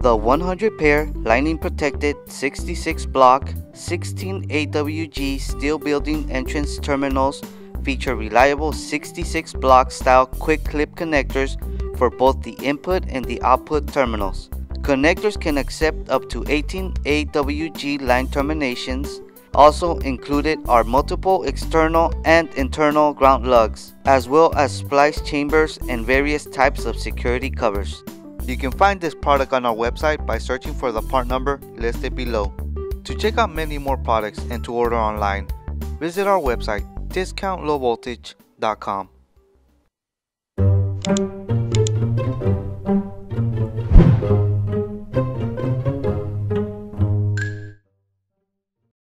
The 100 pair lining protected 66 block 16 AWG steel building entrance terminals feature reliable 66 block style quick clip connectors for both the input and the output terminals. Connectors can accept up to 18 AWG line terminations. Also included are multiple external and internal ground lugs, as well as splice chambers and various types of security covers. You can find this product on our website by searching for the part number listed below. To check out many more products and to order online, visit our website discountlowvoltage.com.